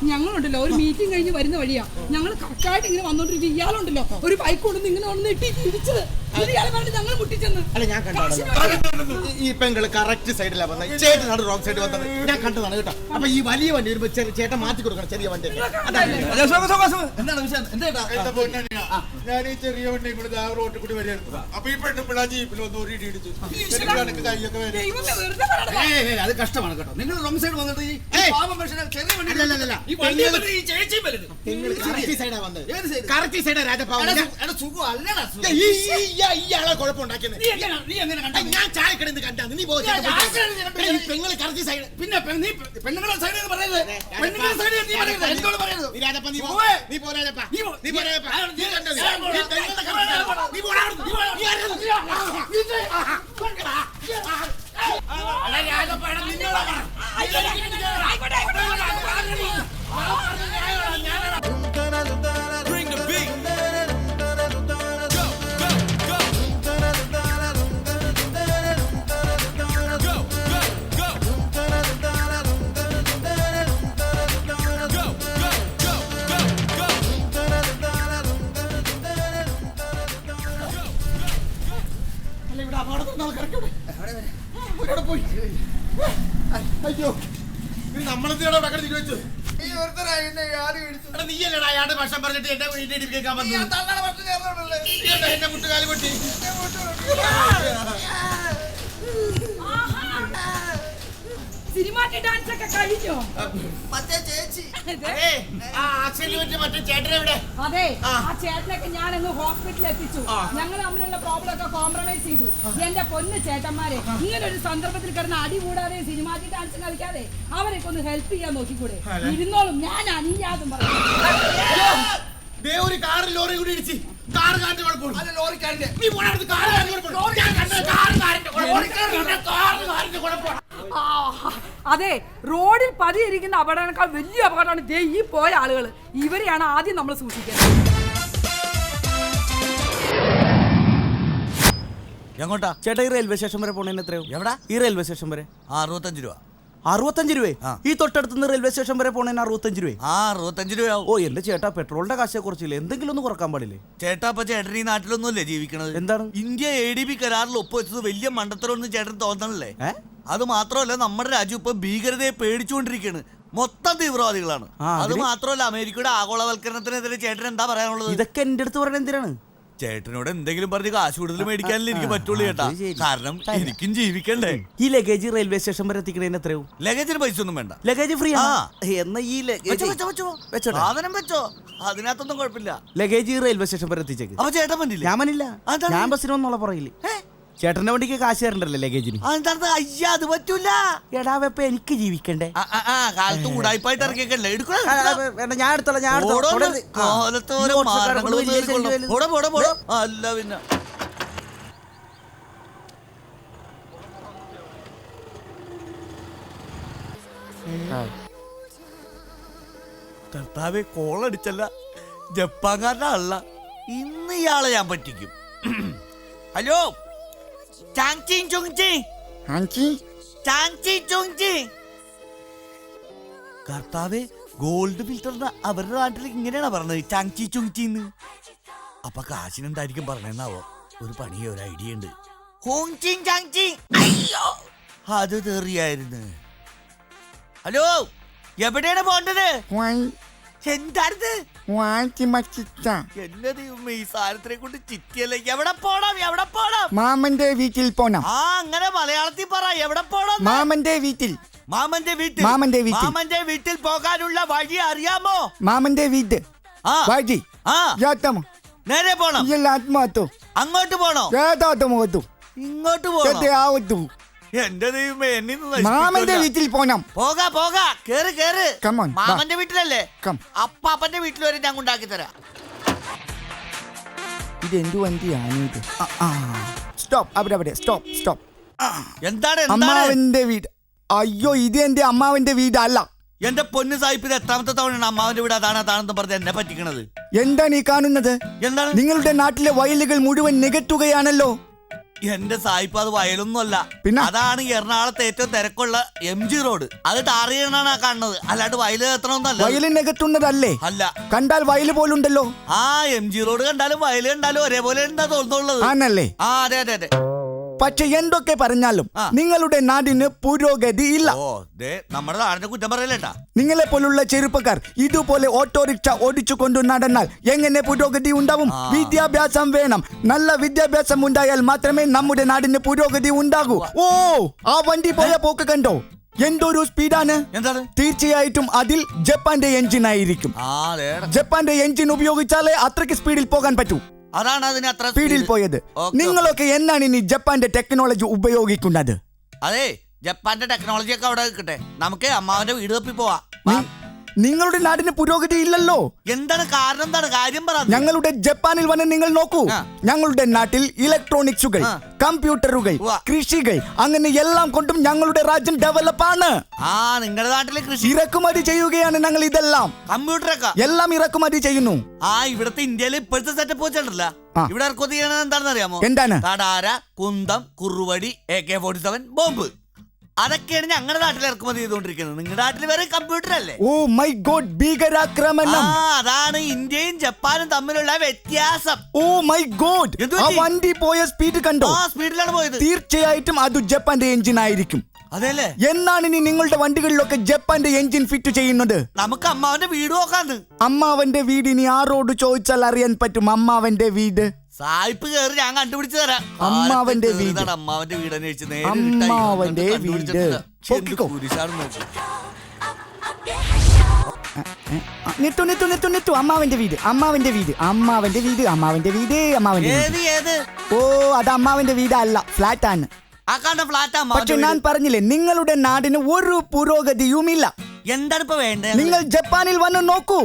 ഞങ്ങളുണ്ടല്ലോ ഒരു മീറ്റിംഗ് കഴിഞ്ഞ് വരുന്ന വഴിയാ ഞങ്ങൾ കറക്റ്റായിട്ട് ഇങ്ങനെ വന്നോണ്ടിരിക്കും. ഇയാളുണ്ടല്ലോ ഒരു ബൈക്ക് കൊണ്ടു ഇങ്ങനെ ഒന്ന് ഇട്ടി ഇടിച്ചത്. ഞങ്ങൾ മുട്ടിച്ചെന്ന് അല്ല ഞാൻ കണ്ടു. ഈ പെങ്ങള് കറക്റ്റ് സൈഡിലാ വന്നത്, ചേട്ടനാണ് റോങ് സൈഡ് വന്നത്. ഞാൻ കണ്ടതാണ് കേട്ടോ. അപ്പൊ ഈ വലിയ വണ്ടി വരുമ്പോ ചേട്ടൻ മാറ്റി കൊടുക്കണം ചെറിയ വണ്ടി. എന്താണ് വിഷയം? ഞാൻ ഈ ചെറിയ വണ്ടി കൂടെ റോട്ടിൽ കൂടി വരികയായിരുന്നു. അപ്പൊ ഈ പെണ്ണ് പിള്ളാ ജീപ്പിൽ വന്ന് ഒരു ഇടി ഇടിച്ചു. കൈയൊക്കെ വരും. അത് കഷ്ടമാണ് കേട്ടോ. നിങ്ങൾ റോങ് സൈഡ് വന്നിട്ട് ചെറിയ ഇയാളെ കുഴപ്പമുണ്ടാക്കിയത് ഞാൻ ചായക്കടന്ന് കണ്ടാ നീ പെങ്ങള് കറക്റ്റ് സൈഡ്. പിന്നെ പെണ്ണുങ്ങളെ സൈഡ് പറയുന്നത് പെണ്ണുങ്ങളെ സൈഡ് എന്നോട് പറയുന്നത്. നീ പോരാ അയ്യോ നമ്മളെന്തിനാണ് അവിടെ കടന്നു വെച്ചത്? നീയല്ലടാ അയാളുടെ ഭക്ഷണം പറഞ്ഞിട്ട് എന്റെ വീട്ടിൽ കേൾക്കാൻ വന്നു. എന്റെ മുട്ടുകാല് പൊട്ടി. സിനിമാറ്റിക് ഡാൻസ് ഒക്കെ കഴിഞ്ഞോ? മറ്റേ ചേച്ചി മറ്റേ ചേട്ടനെവിടെ? അതെ, ആ ചേട്ടനൊക്കെ ഞാനങ്ങ് ഹോസ്പിറ്റലിൽ എത്തിച്ചു. ഞങ്ങൾ തമ്മിലുള്ള പ്രോബ്ലം ഒക്കെ കോംപ്രമൈസ് ചെയ്തു. എന്റെ പൊന്ന് ചേട്ടന്മാരെ, ഇങ്ങനെ ഒരു സന്ദർഭത്തിൽ കിടന്ന് അടി കൂടാതെ സിനിമാറ്റിക് ഡാൻസ് കളിക്കാതെ അവരൊക്കെ ഒന്ന് ഹെൽപ്പ് ചെയ്യാൻ നോക്കിക്കൂടെ? ഇരുന്നോളും, ഞാൻ അനിയാതും പറഞ്ഞു. ഒരു കാറ് ലോറി കൂടി ഇടിച്ച് കാറ് കാറിന്റെ കുഴപ്പമില്ല. അല്ല ലോറിക്കാരന്റെ നീ പോണത് കാറിന്റെ കുഴപ്പമാണ്. അതെ, റോഡിൽ പതിയിരിക്കുന്ന അപകടങ്ങളെക്കാൾ വലിയ അപകടമാണ് ദേ ഈ പോയ ആളുകൾ. ഇവരെയാണ് ആദ്യം നമ്മൾ സൂക്ഷിക്കേണ്ടത്. എങ്ങോട്ടാ ചേട്ടാ? ഈ റെയിൽവേ സ്റ്റേഷൻ വരെ പോണേന് എത്രയോ? എവിടാ? ഈ റെയിൽവേ സ്റ്റേഷൻ വരെ 65 രൂപ. 65 രൂപ? ഈ തൊട്ടടുത്തുനിന്ന് റെയിൽവേ സ്റ്റേഷൻ വരെ പോണേന് 65 രൂപ. 65 രൂപയാവും. ഓ എന്റെ ചേട്ടാ, പെട്രോളിന്റെ കാശെ കുറച്ചില്ല, എന്തെങ്കിലും ഒന്ന് കുറക്കാൻ പാടില്ലേ? ചേട്ടാ ഇപ്പൊ ചേട്ടൻ ഈ നാട്ടിലൊന്നുമല്ലേ ജീവിക്കണത്? എന്താണ്? ഇന്ത്യ ADB കരാറിൽ ഒപ്പുവെച്ചത് വലിയ മണ്ടത്തരൊന്നും ചേട്ടൻ തോന്നണല്ലേ? അത് മാത്രമല്ല, നമ്മുടെ രാജ്യം ഇപ്പൊ ഭീകരതയെ പേടിച്ചുകൊണ്ടിരിക്കുകയാണ്. മൊത്തം തീവ്രവാദികളാണ്. അത് മാത്രമല്ല, അമേരിക്കയുടെ ആഗോളവൽക്കരണത്തിനെതിരെ ചേട്ടൻ എന്താ പറയാനുള്ളത്? ഇതൊക്കെ എന്റെ അടുത്ത് പറയണ എന്തിനാണ്? ചേട്ടനോട് എന്തെങ്കിലും പറഞ്ഞ് കാശ് കൂടുതൽ മേടിക്കാനല്ലേ എനിക്ക് പറ്റുള്ളൂ ചേട്ടാ. കാരണം എനിക്കും ജീവിക്കണ്ടേ. ഈ ലഗേജ് റെയിൽവേ സ്റ്റേഷൻ വരെ എത്തിക്കണേന് എത്രയോ? ലഗേജിന് പൈസ ഒന്നും വേണ്ട. ലഗേജ് ഫ്രീ എന്നാ ഈ സാധനം വെച്ചോ, അതിനകത്തൊന്നും കുഴപ്പമില്ല. ലഗേജ് റെയിൽവേ സ്റ്റേഷൻ വരെ എത്തിച്ചേക്ക്. അപ്പൊ ചേട്ടൻ പറ്റില്ല? ഞാൻ പറ്റില്ല, ഞാൻ ബസ്സിന് വന്നുള്ള പറയില്ലേ. ചേട്ടന്റെ വണ്ടിക്ക് കാശ് തരണ്ടല്ലേ ലഗേജിന്? അയ്യാ അത് പറ്റൂല. എടാ വെപ്പ എനിക്ക് ജീവിക്കണ്ടേ? കാലത്ത് ഉടായ്പായിട്ട് ഇറക്കിയല്ലേ? ഞാൻ എടുത്തോളാം, ഞാൻ അല്ല പിന്നെ കർത്താവെ, കോളടിച്ചല്ല, ജപ്പാൻകാരനല്ല, ഇന്ന് ഇയാളെ ഞാൻ പറ്റിക്കും. ഹലോ, കർത്താവെ, ഗോൾഡ് ഫിൽറ്ററിന് അവരുടെ നാട്ടിൽ ഇങ്ങനെയാണ് പറഞ്ഞത്, ചാങ്ചി ചുങ്ചിന്ന്. അപ്പൊ കാശിനെന്തായിരിക്കും പറഞ്ഞെന്നാവോ? ഒരു പണിയോ ഒരു ഐഡിയ ഉണ്ട്. അയ്യോ, അത് തെറിയായിരുന്നു. ഹലോ, എവിടെയാണ് പോണ്ടത്? എന്താണിത്? എന്റെ ദൈവമേ, ഈ സാധനത്തിനെ കൊണ്ട് ചിറ്റിയല്ലേ. എവിടെ പോണം? മാമന്റെ വീട്ടിൽ പോണം. അങ്ങനെ മലയാളത്തിൽ പറ. എവിടെ പോണം? മാമന്റെ വീട്ടിൽ. മാമന്റെ വീട്ടിൽ. മാമന്റെ വീട്ടിൽ പോകാനുള്ള വഴി അറിയാമോ? മാമന്റെ വീട് വഴി നേരെ പോണം. അങ്ങോട്ട് പോണോ? ഇങ്ങോട്ട് പോണോ? എന്റെ ദൈവമേ, മാമന്റെ വീട്ടിൽ പോണം. പോകാ കേറ്. മാമന്റെ വീട്ടിലല്ലേ? അപ്പാപ്പന്റെ വീട്ടിൽ വരെ ഞാൻ ഉണ്ടാക്കി തരാം. ഇതെന്തു വണ്ടിയാണ് ഇത്? സ്റ്റോപ്പ്, അവിടെ സ്റ്റോപ്പ്. എന്താണ്? അമ്മാവന്റെ വീട്. അയ്യോ, ഇത് എന്റെ അമ്മാവന്റെ വീടല്ല. എന്റെ പൊന്ന് സാഹിബ്, ഇത് എത്രാമത്തെ തവണയാണ് അമ്മാവന്റെ വീട് അതാണെന്ന് പറഞ്ഞ് എന്നെ പറ്റിക്കണത്? എന്താണ് ഈ കാണുന്നത്? എന്താണ്? നിങ്ങളുടെ നാട്ടിലെ വയലുകൾ മുഴുവൻ നികത്തുകയാണല്ലോ. എന്റെ സായിപ്പ്, അത് വയലൊന്നുമല്ല, പിന്നെ? അതാണ് എറണാകുളത്തെ ഏറ്റവും തിരക്കുള്ള MG റോഡ്. അത് ടാർ ചെയ്യണാണ് കാണുന്നത്, അല്ലാണ്ട് വയല് എത്തണമെന്നല്ല. വയല് നികത്തുന്നതല്ലേ? അല്ല. കണ്ടാൽ വയല് പോലുണ്ടല്ലോ. ആ MG റോഡ് കണ്ടാലും വയല് കണ്ടാലും ഒരേപോലെ എന്താ തോന്നുള്ളത്? ആണല്ലേ? ആ അതെ അതെ അതെ. പക്ഷെ എന്തൊക്കെ പറഞ്ഞാലും ആ. നിങ്ങളുടെ നാടിന് പുരോഗതി ഇല്ല. ഓ ദേ, നമ്മുടെ നാടിനെ കുറ്റം പറയല്ലേട്ടാ. നിങ്ങളെ പോലുള്ള ചെറുപ്പക്കാർ ഇതുപോലെ ഓട്ടോറിക്ഷ ഓടിച്ചു കൊണ്ടു നടന്നാൽ എങ്ങനെ പുരോഗതി ഉണ്ടാവും? വിദ്യാഭ്യാസം വേണം. നല്ല വിദ്യാഭ്യാസം ഉണ്ടായാൽ മാത്രമേ നമ്മുടെ നാടിന് പുരോഗതി ഉണ്ടാകൂ. ഓ, ആ വണ്ടി പോയ പോക്ക് കണ്ടോ? എന്തൊരു സ്പീഡാണ്! എന്താണ്? തീർച്ചയായിട്ടും അതിൽ ജപ്പാന്റെ എഞ്ചിൻ ആയിരിക്കും. ആ അതെ, ജപ്പാന്റെ എഞ്ചിൻ ഉപയോഗിച്ചാലേ അത്രയ്ക്ക് സ്പീഡിൽ പോകാൻ പറ്റൂ. അതാണ് അതിന് അത്ര സ്പീഡിൽ പോയത്. നിങ്ങളൊക്കെ എന്നാണ് ഇനി ജപ്പാന്റെ ടെക്നോളജി ഉപയോഗിക്കുന്നത്? അതെ, ജപ്പാന്റെ ടെക്നോളജി ഒക്കെ അവിടെ നിൽക്കട്ടെ, നമുക്ക് അമ്മാവന്റെ വീട് തപ്പി പോവാ. നിങ്ങളുടെ നാടിന് പുരോഗതി ഇല്ലല്ലോ. എന്താണ് കാരണം? എന്താണ് കാര്യം? പറ. ഞങ്ങളുടെ ജപ്പാനിൽ വന്ന് നിങ്ങൾ നോക്കൂ. ആ. ഞങ്ങളുടെ നാട്ടിൽ ഇലക്ട്രോണിക്സുകൾ, ആ. കമ്പ്യൂട്ടറുകൾ, ഉവ്വ. കൃഷികൾ, അങ്ങനെ എല്ലാം കൊണ്ടും ഞങ്ങളുടെ രാജ്യം ഡെവലപ്പ് ആണ്. ആ നിങ്ങളുടെ നാട്ടിലെ കൃഷി ഇറക്കുമതി ചെയ്യുകയാണ് ഞങ്ങൾ ഇതെല്ലാം. കമ്പ്യൂട്ടറൊക്കെ എല്ലാം ഇറക്കുമതി ചെയ്യുന്നു. ആ ഇവിടുത്തെ ഇന്ത്യയിൽ ഇപ്പോഴത്തെ സെറ്റപ്പ് വെച്ചിട്ടില്ല. ആ. ഇവിടെ ഇറക്കുമതി ചെയ്യണത് എന്താണെന്ന് അറിയാമോ? എന്താണ്? കടാര, കുന്തം, കുറുവടി, AK-47 ബോംബ്. അതൊക്കെയാണ് ഞങ്ങളുടെ നാട്ടിൽ ഇറക്കുമതി ചെയ്തുകൊണ്ടിരിക്കുന്നത്. നിങ്ങളുടെ നാട്ടിൽ വേറെ കമ്പ്യൂട്ടർ അല്ലേ? ഓ മൈ ഗോഡ്, ഭീകരാക്രമണം! അതാണ് ഇന്ത്യയും ജപ്പാനും തമ്മിലുള്ള വ്യത്യാസം. ഓ മൈ ഗോഡ്, എന്ത് ആ പറ്റി? വണ്ടി പോയ സ്പീഡ് കണ്ടോ? ആ സ്പീഡിലാണ് പോയത്. തീർച്ചയായിട്ടും അത് ജപ്പാന്റെ എഞ്ചിൻ ആയിരിക്കും. അതെല്ലേ? എന്നാണ് ഇനി നിങ്ങളുടെ വണ്ടികളിലൊക്കെ ജപ്പാന്റെ എഞ്ചിൻ ഫിറ്റ് ചെയ്യുന്നത്? നമുക്ക് അമ്മാവന്റെ വീട് നോക്കാന്ന്. അമ്മാവന്റെ വീട് ഇനി ആരോട് ചോദിച്ചാൽ അറിയാൻ പറ്റും? അമ്മാവന്റെ വീട് സായിപ്പ് കേറി ഞാൻ കണ്ടുപിടിച്ചു തരാം. അമ്മാവന്റെ ആരൊക്കെ വീട്. കേറിയതാണ് അമ്മാവന്റെ വീട് അന്വേഷിച്ച് നേരെ അമ്മാവന്റെ ഇരുട്ടായി. കണ്ടുപിടിച്ചിട്ടില്ല. വീട്. എന്ത് കുരിശാണെന്ന് നോക്ക്. നിർത്തു. അമ്മാവന്റെ വീട്, അമ്മാവന്റെ വീട്, അമ്മാവന്റെ വീട്, അമ്മാവന്റെ വീട്, അമ്മാവന്റെ വീട്. ഏത്? ഓ, അത് അമ്മാവന്റെ വീടല്ല, ഫ്ലാറ്റ് ആണ്. ആ കാണുന്ന ഫ്ലാറ്റ് പക്ഷെ ഞാൻ പറഞ്ഞില്ലേ, നിങ്ങളുടെ നാടിന് ഒരു പുരോഗതിയുമില്ല. എന്താണ് ഇപ്പൊ വേണ്ടത്? നിങ്ങൾ ജപ്പാനിൽ വന്ന് നോക്കൂ.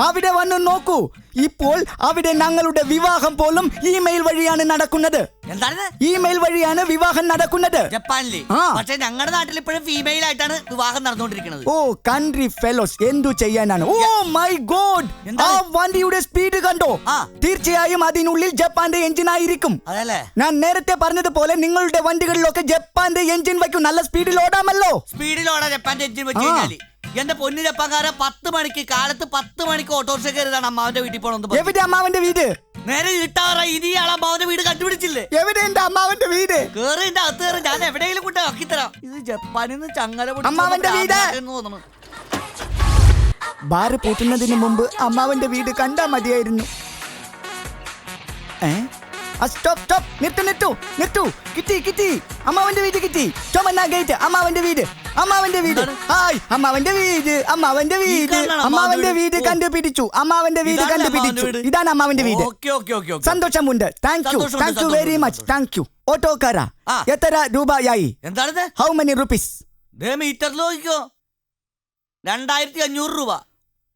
അവിടെ വന്ന് നോക്കൂ. ഇപ്പോൾ അവിടെ ഞങ്ങളുടെ വിവാഹം പോലും ഇമെയിൽ വഴിയാണ് നടക്കുന്നത്. എന്താണ്? ഇമെയിൽ വഴിയാണ് വിവാഹം നടക്കുന്നത് ജപ്പാനില്. ആ. പക്ഷെ ഞങ്ങളുടെ നാട്ടിൽ ഇപ്പോഴും ഫീമെയിൽ ആയിട്ടാണ് വിവാഹം നടന്നുകൊണ്ടിരിക്കുന്നത്. ഓ കൺട്രി ഫെലോസ്, എന്തു ചെയ്യാനാണ്? ഓ മൈ ഗോഡ്, എന്താ? ആ വണ്ടിയുടെ സ്പീഡ് കണ്ടോ? ആ. തീർച്ചയായും അതിനുള്ളിൽ ജപ്പാന്റെ എഞ്ചിൻ ആയിരിക്കും. അതല്ലേ? ഞാൻ നേരത്തെ പറഞ്ഞതുപോലെ നിങ്ങളുടെ വണ്ടികളിലൊക്കെ ജപ്പാന്റെ എഞ്ചിൻ വയ്ക്കും. നല്ല സ്പീഡിൽ ഓടാമല്ലോ. സ്പീഡിലോടെ ജപ്പാന്റെ എഞ്ചിൻ വെച്ച് ആ. കഴിഞ്ഞാല് എന്റെ പൊന്നു ജപ്പാൻകാരെ 10 മണിക്ക് കാലത്ത് 10 മണിക്ക് ഓട്ടോറിക്ഷ കയറിയതാണ് അമ്മാവന്റെ വീട്ടിൽ പോകണമെന്ന്. എവിടെ അമ്മാവന്റെ വീട്? നേരെ ഇരുട്ടാറ ഇനിയാണ് അമ്മാവന്റെ വീട് കണ്ടുപിടിച്ചില്ലേ? എവിടെ എന്റെ അമ്മാവന്റെ വീട്? കേറി എന്റെ അകത്ത് കയറി, ഞാൻ എവിടെയെങ്കിലും കൊണ്ട് ആക്കിത്തരാം. ഇത് ജപ്പാനിൽ നിന്ന് ചങ്ങല പിടിച്ച് അമ്മാവന്റെ വീട്. എന്ന് തോന്നുന്നു. ബാറ് പൂട്ടുന്നതിന് മുമ്പ് അമ്മാവന്റെ വീട് കണ്ടാ മതിയായിരുന്നു. സ്റ്റോപ്പ്, നിർത്തു. കിട്ടി, അമ്മാവന്റെ വീട് കിട്ടി. ചുമന്ന ഗേറ്റ്, അമ്മാവന്റെ വീട്. ഹായ്, അമ്മാവന്റെ വീട് കണ്ടുപിടിച്ചു. ഇതാണ് അമ്മാവന്റെ വീട്. Okay, okay, okay, okay. സന്തോഷമുണ്ട്. Thank you very much. Thank you. ഓട്ടോക്കാരാ, ആ. എത്ര രൂപയായി? എന്താണിത്? How many rupees? ദേ മീറ്ററിൽ നോക്കിക്കോ, 2500 രൂപ.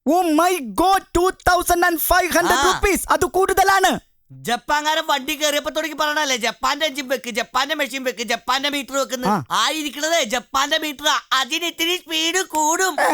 ഓ മൈ ഗോഡ്, 2500 ആ. റുപ്പീസ്. അത് കൂടുതലാണ്. ജപ്പാൻകാരൻ വണ്ടി കയറിയപ്പോ തുടങ്ങി പറഞ്ഞല്ലേ, ജപ്പാന്റെ എഞ്ചിൻ വെക്ക്, ജപ്പാന്റെ മെഷീൻ വെക്ക്, ജപ്പാന്റെ മീറ്റർ വെക്കുന്നത്. ആ. ആയിരിക്കണത് ജപ്പാന്റെ മീറ്റർ. അതിന് ഇത്തിരി സ്പീഡ് കൂടും. ഏ?